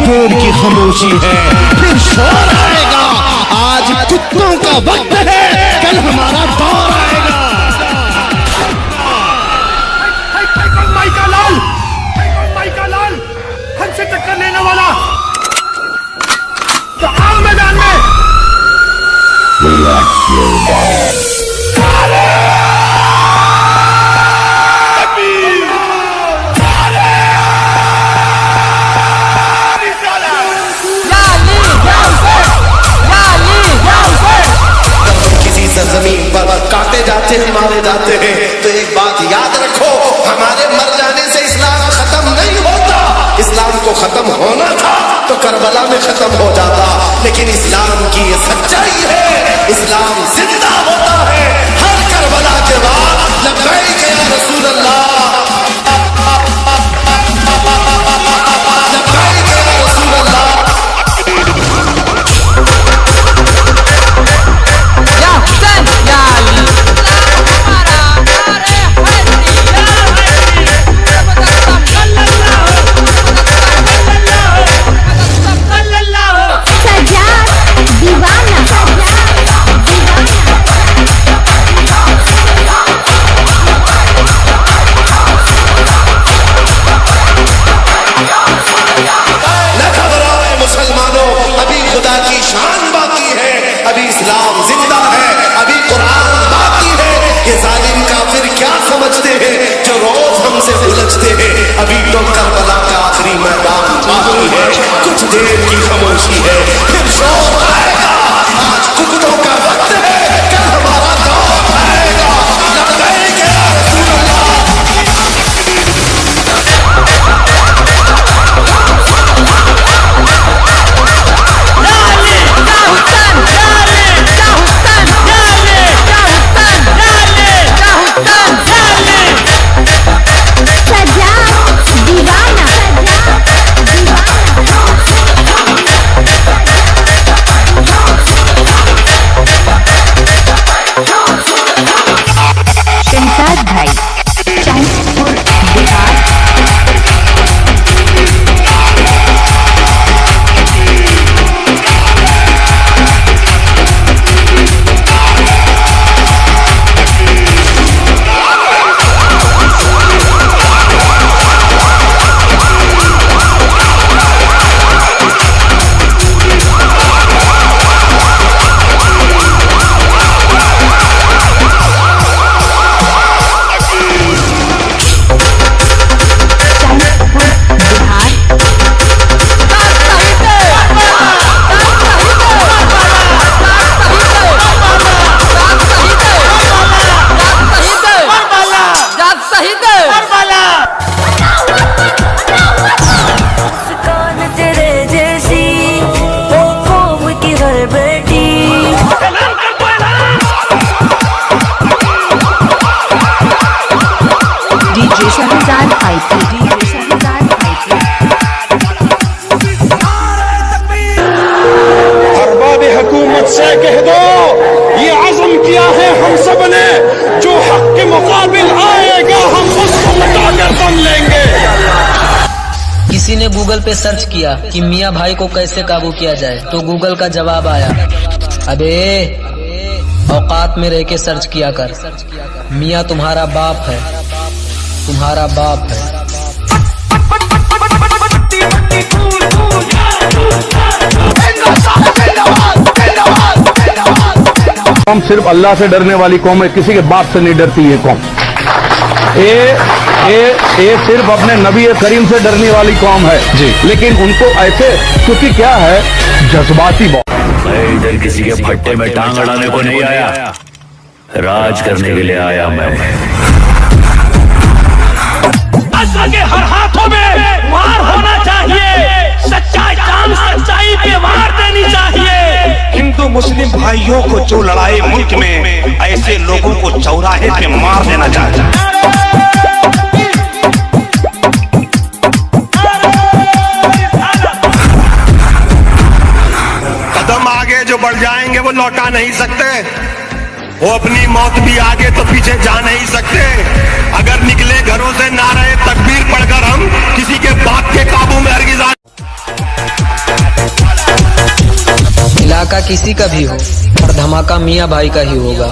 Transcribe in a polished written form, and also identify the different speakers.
Speaker 1: देर की खामोशी है, फिर शोर आएगा। आज कुत्तों का वक्त है, कल हमारा दौर आएगा।
Speaker 2: माइका लाल हमसे टक्कर लेने वाला तो आओ मैदान में।
Speaker 3: जमीन पर काटे जाते हैं, मारे जाते हैं, तो एक बात याद रखो, हमारे मर जाने से इस्लाम खत्म नहीं होता। इस्लाम को खत्म होना था तो करबला में खत्म हो जाता, लेकिन इस्लाम की ये सच्चाई है, इस्लाम जिंदा होता है हर करबला के बाद। लब्बैक या रसूल अल्लाह, लब्बैक या रसूल अल्लाह। अभी तो करबला का आखिरी मैदान बाकी है, कुछ देर की खामोशी है, फिर शोर आएगा। आज कुत्तों का वक्त है, कल हमारा दौर आएगा। लब्बैक या रसूल अल्लाह।
Speaker 2: से कह दो ये आज़म किया है हम सब ने, जो हक के मुकाबिल आएगा हम उसको मिटाकर दम लेंगे।
Speaker 4: किसी ने गूगल पे सर्च किया कि मियाँ भाई को कैसे काबू किया जाए, तो गूगल का जवाब आया, अबे औकात में रह के सर्च किया कर, मियाँ तुम्हारा बाप है, तुम्हारा बाप है।
Speaker 5: कौम सिर्फ अल्लाह से डरने वाली कौम है, किसी के बाप से नहीं डरती ये कौम। ये सिर्फ अपने नबी करीम से डरने वाली कौम है जी, लेकिन उनको ऐसे, क्योंकि क्या है, जज्बाती बहुत।
Speaker 6: मैं इधर किसी के फट्टे में टांग अड़ाने को नहीं आया, राज करने के लिए आया मैं।
Speaker 2: के हर हाथों में वार होना चाहिए, सच्चाई जान सच्चाई पे वार देनी चाहिए। हिंदू मुस्लिम भाइयों को जो लड़ाई मुल्क में, ऐसे लोगों को चौराहे पे मार देना चाहिए। कदम आगे जो बढ़ जाएंगे वो लौटा नहीं सकते, वो अपनी मौत भी आगे तो पीछे जा नहीं सकते। अगर निकले घरों से नारे तकबीर पढ़कर हम किसी के बाप के काबू में हरगिज़
Speaker 4: धमाका किसी का भी हो, पर धमाका मियाँ भाई का ही होगा।